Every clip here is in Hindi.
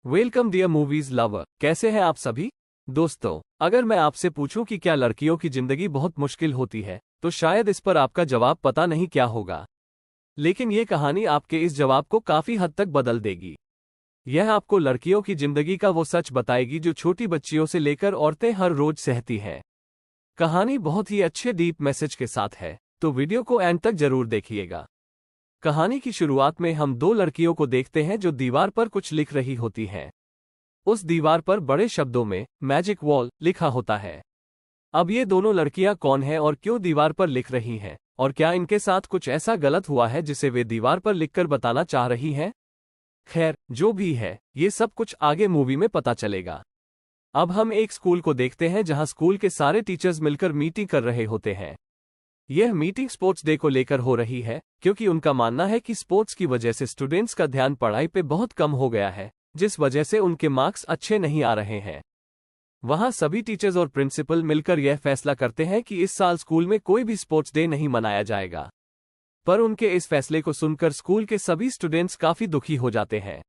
वेलकम डियर मूवीज लवर, कैसे हैं आप सभी दोस्तों। अगर मैं आपसे पूछूं कि क्या लड़कियों की जिंदगी बहुत मुश्किल होती है, तो शायद इस पर आपका जवाब पता नहीं क्या होगा। लेकिन ये कहानी आपके इस जवाब को काफी हद तक बदल देगी। यह आपको लड़कियों की जिंदगी का वो सच बताएगी जो छोटी बच्चियों से लेकर औरतें हर रोज सहती हैं। कहानी बहुत ही अच्छे डीप मैसेज के साथ है, तो वीडियो को एंड तक जरूर देखिएगा। कहानी की शुरुआत में हम दो लड़कियों को देखते हैं जो दीवार पर कुछ लिख रही होती हैं। उस दीवार पर बड़े शब्दों में मैजिक वॉल लिखा होता है। अब ये दोनों लड़कियां कौन हैं और क्यों दीवार पर लिख रही हैं, और क्या इनके साथ कुछ ऐसा गलत हुआ है जिसे वे दीवार पर लिखकर बताना चाह रही हैं? खैर, जो भी है, ये सब कुछ आगे मूवी में पता चलेगा। अब हम एक स्कूल को देखते हैं जहां स्कूल के सारे टीचर्स मिलकर मीटिंग कर रहे होते हैं। यह मीटिंग स्पोर्ट्स डे को लेकर हो रही है, क्योंकि उनका मानना है कि स्पोर्ट्स की वजह से स्टूडेंट्स का ध्यान पढ़ाई पे बहुत कम हो गया है, जिस वजह से उनके मार्क्स अच्छे नहीं आ रहे हैं। वहां सभी टीचर्स और प्रिंसिपल मिलकर यह फैसला करते हैं कि इस साल स्कूल में कोई भी स्पोर्ट्स डे नहीं मनाया जाएगा। पर उनके इस फैसले को सुनकर स्कूल के सभी स्टूडेंट्स काफी दुखी हो जाते हैं।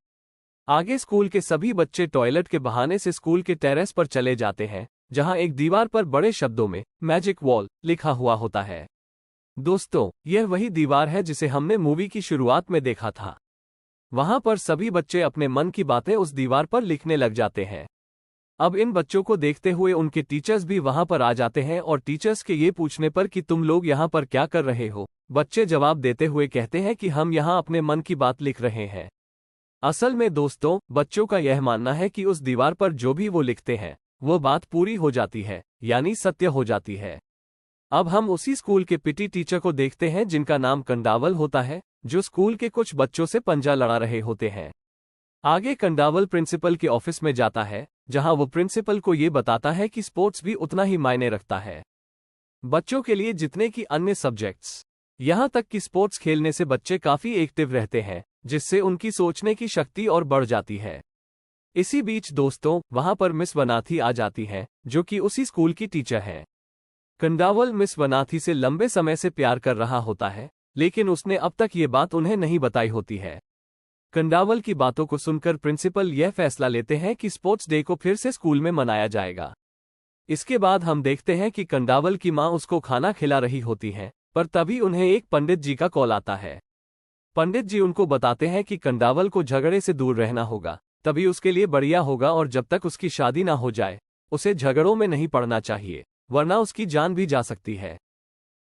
आगे स्कूल के सभी बच्चे टॉयलेट के बहाने से स्कूल के टेरेस पर चले जाते हैं, जहां एक दीवार पर बड़े शब्दों में मैजिक वॉल लिखा हुआ होता है। दोस्तों, यह वही दीवार है जिसे हमने मूवी की शुरुआत में देखा था। वहां पर सभी बच्चे अपने मन की बातें उस दीवार पर लिखने लग जाते हैं। अब इन बच्चों को देखते हुए उनके टीचर्स भी वहां पर आ जाते हैं, और टीचर्स के ये पूछने पर कि तुम लोग यहाँ पर क्या कर रहे हो, बच्चे जवाब देते हुए कहते हैं कि हम यहाँ अपने मन की बात लिख रहे हैं। असल में दोस्तों, बच्चों का यह मानना है कि उस दीवार पर जो भी वो लिखते हैं, वो बात पूरी हो जाती है, यानी सत्य हो जाती है। अब हम उसी स्कूल के पीटी टीचर को देखते हैं जिनका नाम कंडावल होता है, जो स्कूल के कुछ बच्चों से पंजा लड़ा रहे होते हैं। आगे कंडावल प्रिंसिपल के ऑफिस में जाता है, जहां वो प्रिंसिपल को ये बताता है कि स्पोर्ट्स भी उतना ही मायने रखता है बच्चों के लिए जितने कि अन्य सब्जेक्ट्स। यहां तक कि स्पोर्ट्स खेलने से बच्चे काफी एक्टिव रहते हैं, जिससे उनकी सोचने की शक्ति और बढ़ जाती है। इसी बीच दोस्तों, वहां पर मिस वनाथी आ जाती हैं, जो कि उसी स्कूल की टीचर हैं। कंडावल मिस वनाथी से लंबे समय से प्यार कर रहा होता है, लेकिन उसने अब तक ये बात उन्हें नहीं बताई होती है। कंडावल की बातों को सुनकर प्रिंसिपल यह फैसला लेते हैं कि स्पोर्ट्स डे को फिर से स्कूल में मनाया जाएगा। इसके बाद हम देखते हैं कि कंडावल की मां उसको खाना खिला रही होती है, पर तभी उन्हें एक पंडित जी का कॉल आता है। पंडित जी उनको बताते हैं कि कंडावल को झगड़े से दूर रहना होगा, तभी उसके लिए बढ़िया होगा, और जब तक उसकी शादी ना हो जाए उसे झगड़ों में नहीं पड़ना चाहिए, वरना उसकी जान भी जा सकती है।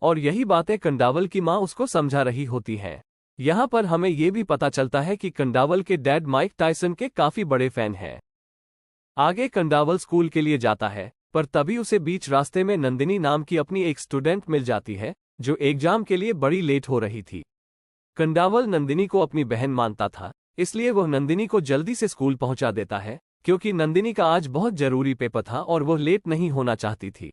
और यही बातें कंडावल की मां उसको समझा रही होती हैं। यहां पर हमें यह भी पता चलता है कि कंडावल के डैड माइक टायसन के काफी बड़े फैन हैं। आगे कंडावल स्कूल के लिए जाता है, पर तभी उसे बीच रास्ते में नंदिनी नाम की अपनी एक स्टूडेंट मिल जाती है, जो एग्जाम के लिए बड़ी लेट हो रही थी। कंडावल नंदिनी को अपनी बहन मानता था, इसलिए वह नंदिनी को जल्दी से स्कूल पहुंचा देता है, क्योंकि नंदिनी का आज बहुत जरूरी पेपर था और वह लेट नहीं होना चाहती थी।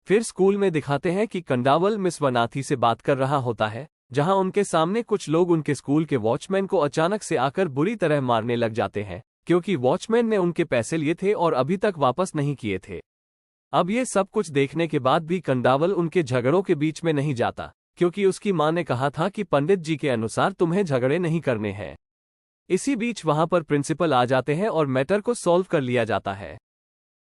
फिर स्कूल में दिखाते हैं कि कंडावल मिस वनाथी से बात कर रहा होता है, जहां उनके सामने कुछ लोग उनके स्कूल के वॉचमैन को अचानक से आकर बुरी तरह मारने लग जाते हैं, क्योंकि वॉचमैन ने उनके पैसे लिए थे और अभी तक वापस नहीं किए थे। अब ये सब कुछ देखने के बाद भी कंडावल उनके झगड़ों के बीच में नहीं जाता, क्योंकि उसकी मां ने कहा था कि पंडित जी के अनुसार तुम्हें झगड़े नहीं करने हैं। इसी बीच वहां पर प्रिंसिपल आ जाते हैं और मैटर को सॉल्व कर लिया जाता है।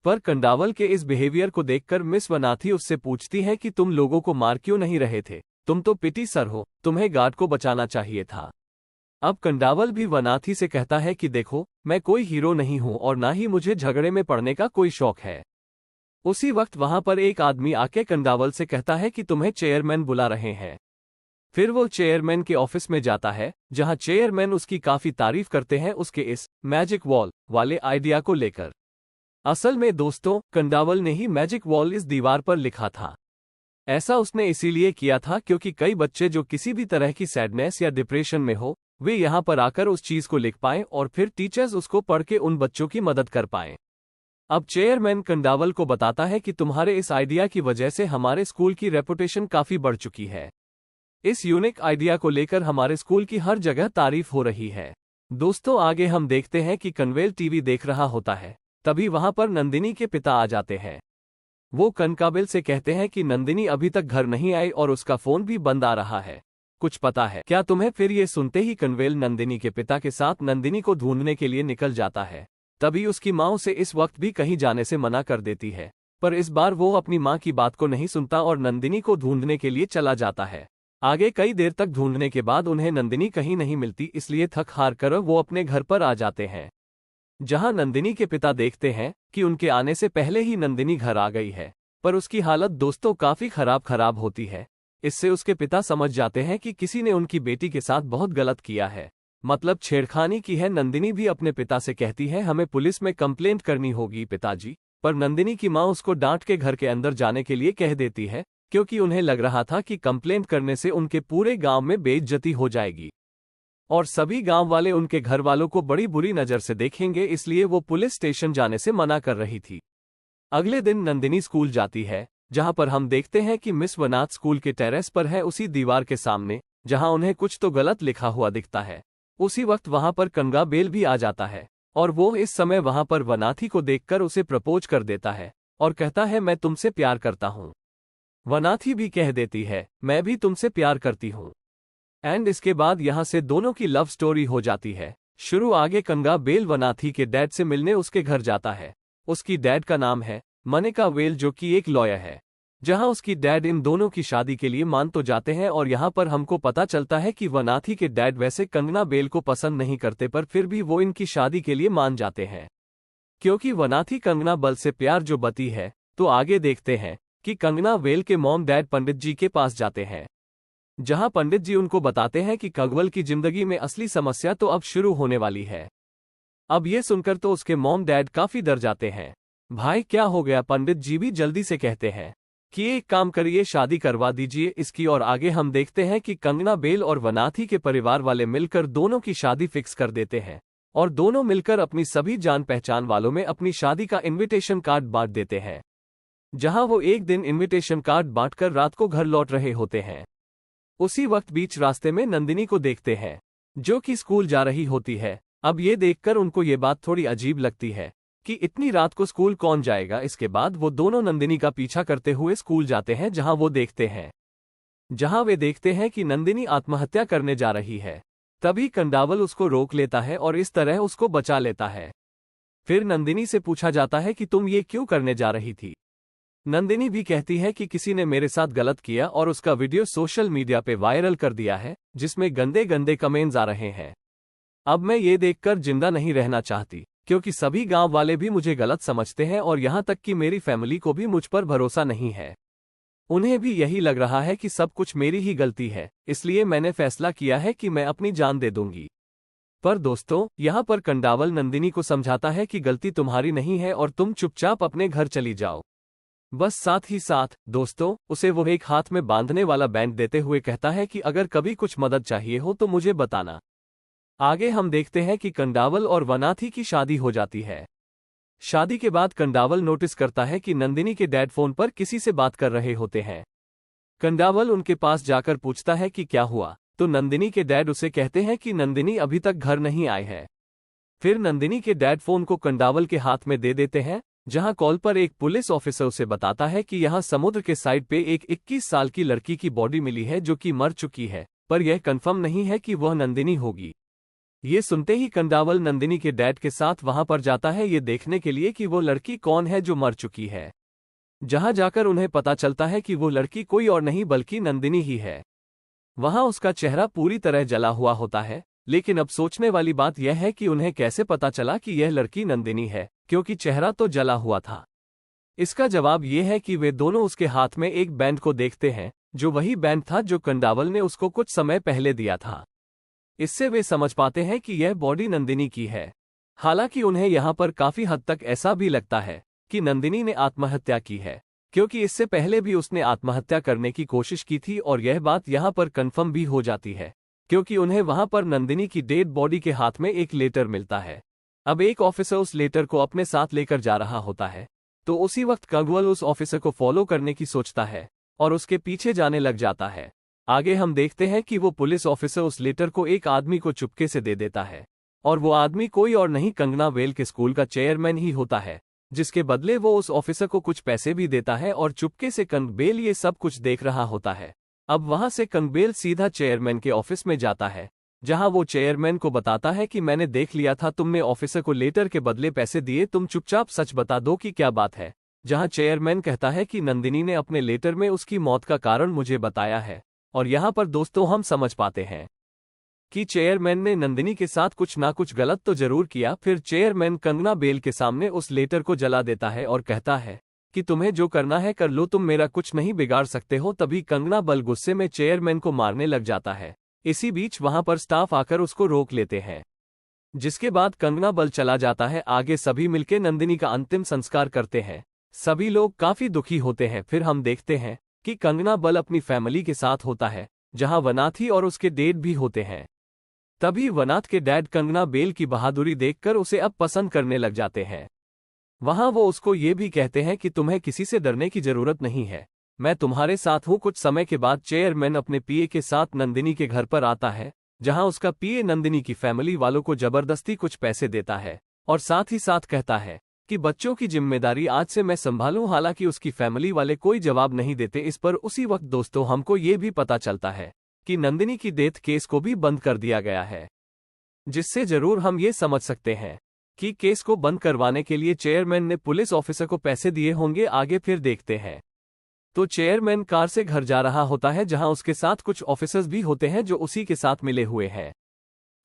पर कंडावल के इस बिहेवियर को देखकर मिस वनाथी उससे पूछती है कि तुम लोगों को मार क्यों नहीं रहे थे, तुम तो पीटी सर हो, तुम्हें गार्ड को बचाना चाहिए था। अब कंडावल भी वनाथी से कहता है कि देखो, मैं कोई हीरो नहीं हूं और ना ही मुझे झगड़े में पड़ने का कोई शौक है। उसी वक्त वहां पर एक आदमी आके कंडावल से कहता है कि तुम्हें चेयरमैन बुला रहे हैं। फिर वो चेयरमैन के ऑफिस में जाता है, जहां चेयरमैन उसकी काफी तारीफ करते हैं उसके इस मैजिक वॉल वाले आइडिया को लेकर। असल में दोस्तों, कंडावल ने ही मैजिक वॉल इस दीवार पर लिखा था। ऐसा उसने इसीलिए किया था क्योंकि कई बच्चे जो किसी भी तरह की सैडनेस या डिप्रेशन में हो, वे यहाँ पर आकर उस चीज को लिख पाएं और फिर टीचर्स उसको पढ़ के उन बच्चों की मदद कर पाएं। अब चेयरमैन कंडावल को बताता है कि तुम्हारे इस आइडिया की वजह से हमारे स्कूल की रेपुटेशन काफी बढ़ चुकी है। इस यूनिक आइडिया को लेकर हमारे स्कूल की हर जगह तारीफ हो रही है। दोस्तों, आगे हम देखते हैं कि कन्वेल टीवी देख रहा होता है, तभी वहां पर नंदिनी के पिता आ जाते हैं। वो कंकाबिल से कहते हैं कि नंदिनी अभी तक घर नहीं आई और उसका फोन भी बंद आ रहा है। कुछ पता है क्या तुम्हें? फिर ये सुनते ही कन्वेल नंदिनी के पिता के साथ नंदिनी को ढूंढने के लिए निकल जाता है। तभी उसकी माँ उसे इस वक्त भी कहीं जाने से मना कर देती है, पर इस बार वो अपनी माँ की बात को नहीं सुनता और नंदिनी को ढूंढने के लिए चला जाता है। आगे कई देर तक ढूंढने के बाद उन्हें नंदिनी कहीं नहीं मिलती, इसलिए थक हार कर वो अपने घर पर आ जाते हैं, जहां नंदिनी के पिता देखते हैं कि उनके आने से पहले ही नंदिनी घर आ गई है, पर उसकी हालत दोस्तों काफी खराब होती है। इससे उसके पिता समझ जाते हैं कि किसी ने उनकी बेटी के साथ बहुत गलत किया है, मतलब छेड़खानी की है। नंदिनी भी अपने पिता से कहती है हमें पुलिस में कंप्लेंट करनी होगी पिताजी, पर नंदिनी की मां उसको डांट के घर के अंदर जाने के लिए कह देती है, क्योंकि उन्हें लग रहा था कि कंप्लेंट करने से उनके पूरे गांव में बेइज्जती हो जाएगी और सभी गांव वाले उनके घर वालों को बड़ी बुरी नजर से देखेंगे, इसलिए वो पुलिस स्टेशन जाने से मना कर रही थी। अगले दिन नंदिनी स्कूल जाती है, जहां पर हम देखते हैं कि मिस वनाथ स्कूल के टेरेस पर है, उसी दीवार के सामने जहां उन्हें कुछ तो गलत लिखा हुआ दिखता है। उसी वक्त वहां पर कंगा बेल भी आ जाता है और वो इस समय वहां पर वनाथी को देखकर उसे प्रपोज कर देता है और कहता है मैं तुमसे प्यार करता हूं। वनाथी भी कह देती है मैं भी तुमसे प्यार करती हूं। एंड इसके बाद यहां से दोनों की लव स्टोरी हो जाती है शुरू। आगे कंगा बेल वनाथी के डैड से मिलने उसके घर जाता है। उसकी डैड का नाम है मनिका वेल, जो कि एक लॉयर है। जहां उसकी डैड इन दोनों की शादी के लिए मान तो जाते हैं और यहां पर हमको पता चलता है कि वनाथी के डैड वैसे कंगना बेल को पसंद नहीं करते, पर फिर भी वो इनकी शादी के लिए मान जाते हैं, क्योंकि वनाथी कंगना बल से प्यार जो बती है। तो आगे देखते हैं कि कंगना वेल के मॉम डैड पंडित जी के पास जाते हैं, जहां पंडित जी उनको बताते हैं कि कंगवल की जिंदगी में असली समस्या तो अब शुरू होने वाली है। अब ये सुनकर तो उसके मॉम डैड काफी डर जाते हैं। भाई क्या हो गया? पंडित जी भी जल्दी से कहते हैं कि एक काम करिए, शादी करवा दीजिए इसकी। और आगे हम देखते हैं कि कंगना बेल और वनाथी के परिवार वाले मिलकर दोनों की शादी फिक्स कर देते हैं और दोनों मिलकर अपनी सभी जान पहचान वालों में अपनी शादी का इनविटेशन कार्ड बांट देते हैं। जहां वो एक दिन इनविटेशन कार्ड बांटकर रात को घर लौट रहे होते हैं, उसी वक्त बीच रास्ते में नंदिनी को देखते हैं, जो कि स्कूल जा रही होती है। अब ये देखकर उनको ये बात थोड़ी अजीब लगती है कि इतनी रात को स्कूल कौन जाएगा। इसके बाद वो दोनों नंदिनी का पीछा करते हुए स्कूल जाते हैं, जहां वे देखते हैं कि नंदिनी आत्महत्या करने जा रही है। तभी कंडावल उसको रोक लेता है और इस तरह उसको बचा लेता है। फिर नंदिनी से पूछा जाता है कि तुम ये क्यों करने जा रही थी? नंदिनी भी कहती है कि किसी ने मेरे साथ गलत किया और उसका वीडियो सोशल मीडिया पे वायरल कर दिया है, जिसमें गंदे गंदे कमेंट्स आ रहे हैं। अब मैं ये देखकर जिंदा नहीं रहना चाहती, क्योंकि सभी गांव वाले भी मुझे गलत समझते हैं और यहां तक कि मेरी फैमिली को भी मुझ पर भरोसा नहीं है। उन्हें भी यही लग रहा है कि सब कुछ मेरी ही गलती है, इसलिए मैंने फैसला किया है कि मैं अपनी जान दे दूंगी। पर दोस्तों, यहां पर कंडावल नंदिनी को समझाता है कि गलती तुम्हारी नहीं है और तुम चुपचाप अपने घर चली जाओ। बस साथ ही साथ दोस्तों, उसे वो एक हाथ में बांधने वाला बैंड देते हुए कहता है कि अगर कभी कुछ मदद चाहिए हो तो मुझे बताना। आगे हम देखते हैं कि कंडावल और वनाथी की शादी हो जाती है। शादी के बाद कंडावल नोटिस करता है कि नंदिनी के डैड फोन पर किसी से बात कर रहे होते हैं। कंडावल उनके पास जाकर पूछता है कि क्या हुआ, तो नंदिनी के डैड उसे कहते हैं कि नंदिनी अभी तक घर नहीं आई है। फिर नंदिनी के डैड फोन को कंडावल के हाथ में दे देते हैं, जहां कॉल पर एक पुलिस ऑफिसर उसे बताता है कि यहां समुद्र के साइड पे एक 21 साल की लड़की की बॉडी मिली है जो कि मर चुकी है, पर यह कंफर्म नहीं है कि वह नंदिनी होगी। ये सुनते ही कंडावल नंदिनी के डैड के साथ वहां पर जाता है, ये देखने के लिए कि वो लड़की कौन है जो मर चुकी है। जहां जाकर उन्हें पता चलता है कि वो लड़की कोई और नहीं बल्कि नंदिनी ही है। वहां उसका चेहरा पूरी तरह जला हुआ होता है, लेकिन अब सोचने वाली बात यह है कि उन्हें कैसे पता चला कि यह लड़की नंदिनी है, क्योंकि चेहरा तो जला हुआ था। इसका जवाब यह है कि वे दोनों उसके हाथ में एक बैंड को देखते हैं, जो वही बैंड था जो कंडावल ने उसको कुछ समय पहले दिया था। इससे वे समझ पाते हैं कि यह बॉडी नंदिनी की है। हालांकि उन्हें यहां पर काफी हद तक ऐसा भी लगता है कि नंदिनी ने आत्महत्या की है, क्योंकि इससे पहले भी उसने आत्महत्या करने की कोशिश की थी और यह बात यहां पर कंफर्म भी हो जाती है, क्योंकि उन्हें वहां पर नंदिनी की डेड बॉडी के हाथ में एक लेटर मिलता है। अब एक ऑफिसर उस लेटर को अपने साथ लेकर जा रहा होता है, तो उसी वक्त कंगवल उस ऑफिसर को फॉलो करने की सोचता है और उसके पीछे जाने लग जाता है। आगे हम देखते हैं कि वो पुलिस ऑफिसर उस लेटर को एक आदमी को चुपके से दे देता है, और वो आदमी कोई और नहीं कंगना वेल के स्कूल का चेयरमैन ही होता है, जिसके बदले वो उस ऑफिसर को कुछ पैसे भी देता है और चुपके से कंगबेल ये सब कुछ देख रहा होता है। अब वहां से कंगबेल सीधा चेयरमैन के ऑफिस में जाता है, जहां वो चेयरमैन को बताता है कि मैंने देख लिया था तुमने ऑफिसर को लेटर के बदले पैसे दिए, तुम चुपचाप सच बता दो कि क्या बात है। जहां चेयरमैन कहता है कि नंदिनी ने अपने लेटर में उसकी मौत का कारण मुझे बताया है। और यहां पर दोस्तों हम समझ पाते हैं कि चेयरमैन ने नंदिनी के साथ कुछ ना कुछ गलत तो जरूर किया। फिर चेयरमैन कंगना बेल के सामने उस लेटर को जला देता है और कहता है कि तुम्हें जो करना है कर लो, तुम मेरा कुछ नहीं बिगाड़ सकते हो। तभी कंगना बल गुस्से में चेयरमैन को मारने लग जाता है। इसी बीच वहां पर स्टाफ आकर उसको रोक लेते हैं, जिसके बाद कंगना बल चला जाता है। आगे सभी मिलकर नंदिनी का अंतिम संस्कार करते हैं। सभी लोग काफी दुखी होते हैं। फिर हम देखते हैं कि कंगना बल अपनी फैमिली के साथ होता है, जहां वनाथी और उसके डैड भी होते हैं। तभी वनाथ के डैड कंगना बेल की बहादुरी देखकर उसे अब पसंद करने लग जाते हैं। वहां वो उसको ये भी कहते हैं कि तुम्हें किसी से डरने की जरूरत नहीं है, मैं तुम्हारे साथ हूं। कुछ समय के बाद चेयरमैन अपने पीए के साथ नंदिनी के घर पर आता है, जहां उसका पीए नंदिनी की फैमिली वालों को जबरदस्ती कुछ पैसे देता है और साथ ही साथ कहता है कि बच्चों की जिम्मेदारी आज से मैं संभालूं। हालांकि उसकी फैमिली वाले कोई जवाब नहीं देते। इस पर उसी वक्त दोस्तों हमको ये भी पता चलता है कि नंदिनी की डेथ केस को भी बंद कर दिया गया है, जिससे जरूर हम ये समझ सकते हैं कि केस को बंद करवाने के लिए चेयरमैन ने पुलिस ऑफिसर को पैसे दिए होंगे। आगे फिर देखते हैं तो चेयरमैन कार से घर जा रहा होता है, जहां उसके साथ कुछ ऑफिसर्स भी होते हैं जो उसी के साथ मिले हुए हैं।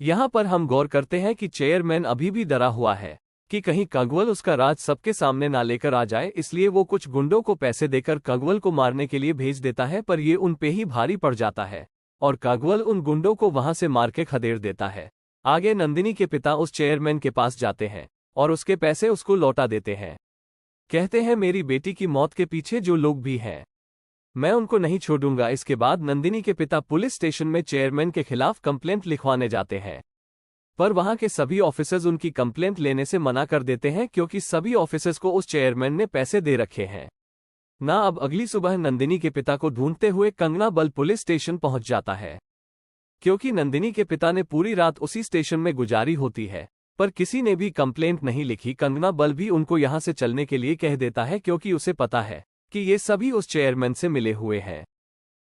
यहां पर हम गौर करते हैं कि चेयरमैन अभी भी डरा हुआ है कि कहीं कंगवल उसका राज सबके सामने ना लेकर आ जाए, इसलिए वो कुछ गुंडों को पैसे देकर कंगवल को मारने के लिए भेज देता है। पर ये उन पे ही भारी पड़ जाता है और कंगवल उन गुंडों को वहां से मार के खदेड़ देता है। आगे नंदिनी के पिता उस चेयरमैन के पास जाते हैं और उसके पैसे उसको लौटा देते हैं। कहते हैं मेरी बेटी की मौत के पीछे जो लोग भी हैं, मैं उनको नहीं छोड़ूंगा। इसके बाद नंदिनी के पिता पुलिस स्टेशन में चेयरमैन के खिलाफ कंप्लेंट लिखवाने जाते हैं, पर वहां के सभी ऑफिसर्स उनकी कंप्लेंट लेने से मना कर देते हैं, क्योंकि सभी ऑफिसर्स को उस चेयरमैन ने पैसे दे रखे हैं ना। अब अगली सुबह नंदिनी के पिता को ढूंढते हुए कंगना बल पुलिस स्टेशन पहुंच जाता है, क्योंकि नंदिनी के पिता ने पूरी रात उसी स्टेशन में गुजारी होती है, पर किसी ने भी कंप्लेंट नहीं लिखी। कंगना बल भी उनको यहां से चलने के लिए कह देता है, क्योंकि उसे पता है कि ये सभी उस चेयरमैन से मिले हुए हैं।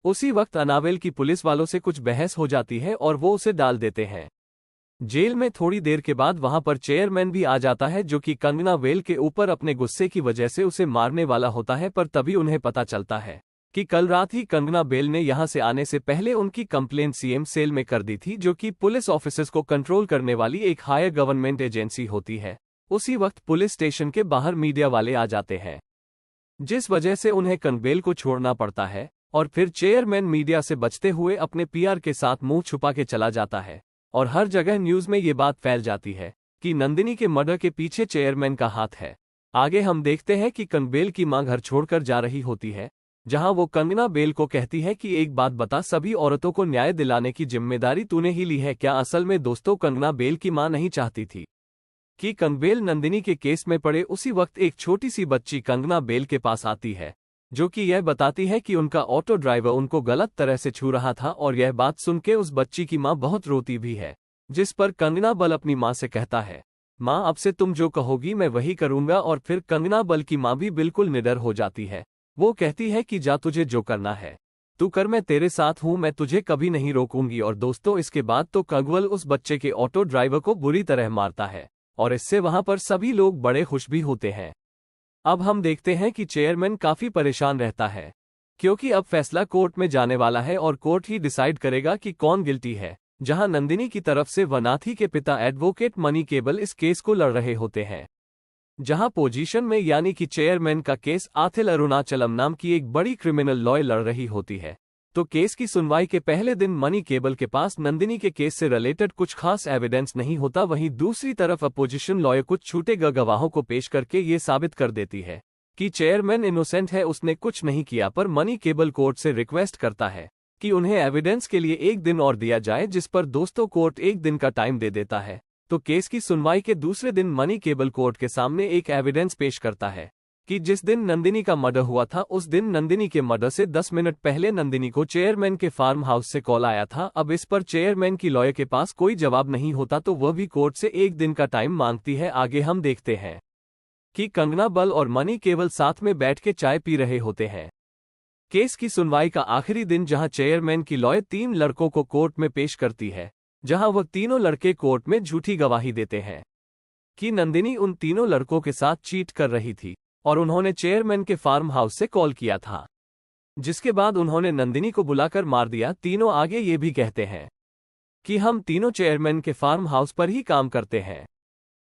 उसी वक्त अनावेल की पुलिस वालों से कुछ बहस हो जाती है और वो उसे डाल देते हैं जेल में। थोड़ी देर के बाद वहां पर चेयरमैन भी आ जाता है, जो कि कंगना बेल के ऊपर अपने गुस्से की वजह से उसे मारने वाला होता है। पर तभी उन्हें पता चलता है कि कल रात ही कंगना बेल ने यहां से आने से पहले उनकी कंप्लेंट सीएम सेल में कर दी थी, जो कि पुलिस ऑफिसर्स को कंट्रोल करने वाली एक हायर गवर्नमेंट एजेंसी होती है। उसी वक्त पुलिस स्टेशन के बाहर मीडिया वाले आ जाते हैं, जिस वजह से उन्हें कंगबेल को छोड़ना पड़ता है। और फिर चेयरमैन मीडिया से बचते हुए अपने पीआर के साथ मुंह छुपा के चला जाता है और हर जगह न्यूज में ये बात फैल जाती है कि नंदिनी के मर्डर के पीछे चेयरमैन का हाथ है। आगे हम देखते हैं कि कंगबेल की मां घर छोड़कर जा रही होती है, जहां वो कंगना बेल को कहती है कि एक बात बता, सभी औरतों को न्याय दिलाने की जिम्मेदारी तूने ही ली है क्या? असल में दोस्तों कंगना बेल की मां नहीं चाहती थी कि कंगबेल नंदिनी के केस में पड़े। उसी वक्त एक छोटी सी बच्ची कंगना बेल के पास आती है, जो कि यह बताती है कि उनका ऑटो ड्राइवर उनको गलत तरह से छू रहा था। और यह बात सुन के उस बच्ची की मां बहुत रोती भी है, जिस पर कंगना बल अपनी मां से कहता है, मां अब से तुम जो कहोगी मैं वही करूंगा। और फिर कंगना बल की मां भी बिल्कुल निडर हो जाती है। वो कहती है कि जा, तुझे जो करना है तू कर, मैं तेरे साथ हूं, मैं तुझे कभी नहीं रोकूंगी। और दोस्तों इसके बाद तो कंगवल उस बच्चे के ऑटो ड्राइवर को बुरी तरह मारता है और इससे वहां पर सभी लोग बड़े खुश भी होते हैं। अब हम देखते हैं कि चेयरमैन काफी परेशान रहता है, क्योंकि अब फैसला कोर्ट में जाने वाला है और कोर्ट ही डिसाइड करेगा कि कौन गिल्टी है। जहां नंदिनी की तरफ से वनाथी के पिता एडवोकेट मनी केबल इस केस को लड़ रहे होते हैं, जहां पोजीशन में यानी कि चेयरमैन का केस आथिल अरुणाचलम नाम की एक बड़ी क्रिमिनल लॉयर लड़ रही होती है। तो केस की सुनवाई के पहले दिन मनी केबल के पास नंदिनी के केस से रिलेटेड कुछ खास एविडेंस नहीं होता। वहीं दूसरी तरफ अपोजिशन लॉयर कुछ छूटे गवाहों को पेश करके ये साबित कर देती है कि चेयरमैन इनोसेंट है, उसने कुछ नहीं किया। पर मनी केबल कोर्ट से रिक्वेस्ट करता है कि उन्हें एविडेंस के लिए एक दिन और दिया जाए, जिस पर दोस्तों कोर्ट एक दिन का टाइम दे देता है। तो केस की सुनवाई के दूसरे दिन मनी केबल कोर्ट के सामने एक एविडेंस पेश करता है कि जिस दिन नंदिनी का मर्डर हुआ था, उस दिन नंदिनी के मर्डर से 10 मिनट पहले नंदिनी को चेयरमैन के फार्म हाउस से कॉल आया था। अब इस पर चेयरमैन की लॉयर के पास कोई जवाब नहीं होता, तो वह भी कोर्ट से एक दिन का टाइम मांगती है। आगे हम देखते हैं कि कंगना बल और मनी केवल साथ में बैठ के चाय पी रहे होते हैं। केस की सुनवाई का आखिरी दिन जहां चेयरमैन की लॉयर 3 लड़कों को कोर्ट में पेश करती है, जहां वह तीनों लड़के कोर्ट में झूठी गवाही देते हैं कि नंदिनी उन तीनों लड़कों के साथ चीट कर रही थी और उन्होंने चेयरमैन के फार्म हाउस से कॉल किया था, जिसके बाद उन्होंने नंदिनी को बुलाकर मार दिया। तीनों आगे ये भी कहते हैं कि हम तीनों चेयरमैन के फार्म हाउस पर ही काम करते हैं।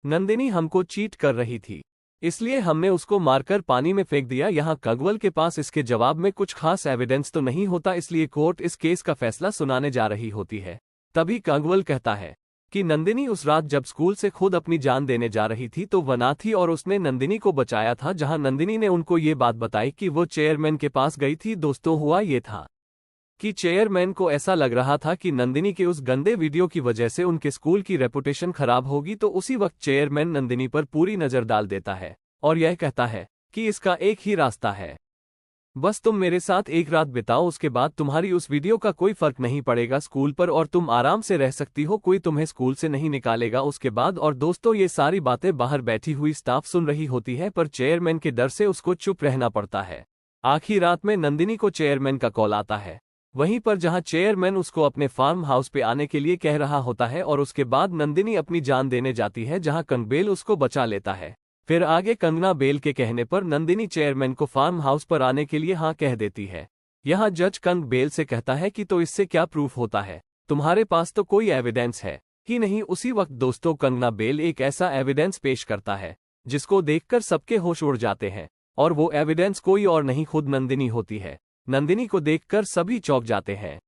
नंदिनी हमको चीट कर रही थी, इसलिए हमने उसको मारकर पानी में फेंक दिया। यहाँ कंगवल के पास इसके जवाब में कुछ खास एविडेंस तो नहीं होता, इसलिए कोर्ट इस केस का फैसला सुनाने जा रही होती है। तभी कंगवल कहता है कि नंदिनी उस रात जब स्कूल से खुद अपनी जान देने जा रही थी तो वना थी और उसने नंदिनी को बचाया था। जहां नंदिनी ने उनको ये बात बताई कि वो चेयरमैन के पास गई थी। दोस्तों, हुआ ये था कि चेयरमैन को ऐसा लग रहा था कि नंदिनी के उस गंदे वीडियो की वजह से उनके स्कूल की रेपुटेशन खराब होगी, तो उसी वक्त चेयरमैन नंदिनी पर पूरी नजर डाल देता है और यह कहता है कि इसका एक ही रास्ता है, बस तुम मेरे साथ एक रात बिताओ, उसके बाद तुम्हारी उस वीडियो का कोई फर्क नहीं पड़ेगा स्कूल पर और तुम आराम से रह सकती हो, कोई तुम्हें स्कूल से नहीं निकालेगा उसके बाद। और दोस्तों, ये सारी बातें बाहर बैठी हुई स्टाफ सुन रही होती है, पर चेयरमैन के डर से उसको चुप रहना पड़ता है। आखिरी रात में नंदिनी को चेयरमैन का कॉल आता है, वहीं पर जहां चेयरमैन उसको अपने फार्म हाउस पे आने के लिए कह रहा होता है और उसके बाद नंदिनी अपनी जान देने जाती है, जहां कंगबेल उसको बचा लेता है। फिर आगे कंगना बेल के कहने पर नंदिनी चेयरमैन को फार्म हाउस पर आने के लिए हाँ कह देती है। यहाँ जज कंग बेल से कहता है कि तो इससे क्या प्रूफ होता है, तुम्हारे पास तो कोई एविडेंस है ही नहीं। उसी वक्त दोस्तों, कंगना बेल एक ऐसा एविडेंस पेश करता है जिसको देखकर सबके होश उड़ जाते हैं, और वो एविडेंस कोई और नहीं, खुद नंदिनी होती है। नंदिनी को देखकर सभी चौंक जाते हैं,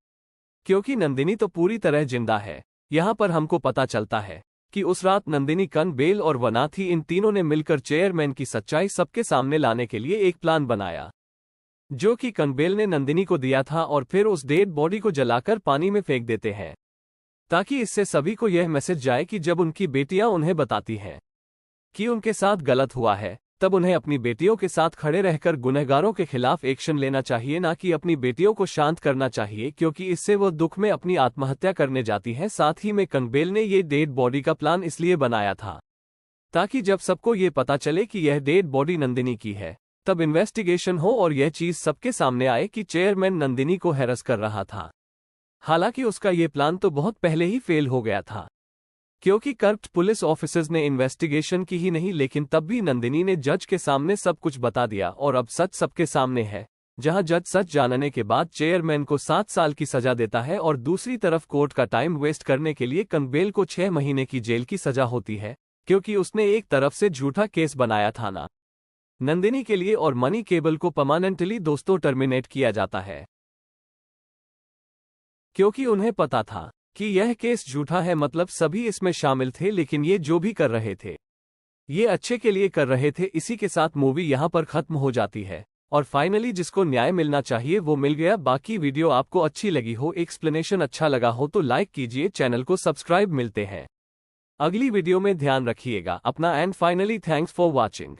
क्योंकि नंदिनी तो पूरी तरह जिंदा है। यहाँ पर हमको पता चलता है कि उस रात नंदिनी, कंगबेल और वना थी, इन तीनों ने मिलकर चेयरमैन की सच्चाई सबके सामने लाने के लिए एक प्लान बनाया, जो कि कंगबेल ने नंदिनी को दिया था, और फिर उस डेड बॉडी को जलाकर पानी में फेंक देते हैं, ताकि इससे सभी को यह मैसेज जाए कि जब उनकी बेटियां उन्हें बताती हैं कि उनके साथ गलत हुआ है, तब उन्हें अपनी बेटियों के साथ खड़े रहकर गुनहगारों के खिलाफ एक्शन लेना चाहिए, ना कि अपनी बेटियों को शांत करना चाहिए, क्योंकि इससे वो दुख में अपनी आत्महत्या करने जाती हैं। साथ ही में कंगबेल ने ये डेड बॉडी का प्लान इसलिए बनाया था ताकि जब सबको ये पता चले कि यह डेड बॉडी नंदिनी की है, तब इन्वेस्टिगेशन हो और यह चीज सबके सामने आए कि चेयरमैन नंदिनी को हैरेस कर रहा था। हालांकि उसका ये प्लान तो बहुत पहले ही फेल हो गया था, क्योंकि करप्ट पुलिस ऑफिसर्स ने इन्वेस्टिगेशन की ही नहीं, लेकिन तब भी नंदिनी ने जज के सामने सब कुछ बता दिया और अब सच सबके सामने है। जहां जज सच जानने के बाद चेयरमैन को 7 साल की सजा देता है और दूसरी तरफ कोर्ट का टाइम वेस्ट करने के लिए कंगबेल को 6 महीने की जेल की सजा होती है, क्योंकि उसने एक तरफ से झूठा केस बनाया था ना नंदिनी के लिए, और मनी केबल को परमानेंटली दोस्तों टर्मिनेट किया जाता है, क्योंकि उन्हें पता था कि यह केस झूठा है, मतलब सभी इसमें शामिल थे, लेकिन ये जो भी कर रहे थे ये अच्छे के लिए कर रहे थे। इसी के साथ मूवी यहाँ पर खत्म हो जाती है और फाइनली जिसको न्याय मिलना चाहिए वो मिल गया। बाकी वीडियो आपको अच्छी लगी हो, एक्सप्लेनेशन अच्छा लगा हो तो लाइक कीजिए, चैनल को सब्सक्राइब। मिलते हैं अगली वीडियो में, ध्यान रखिएगा अपना, and finally thanks for watching.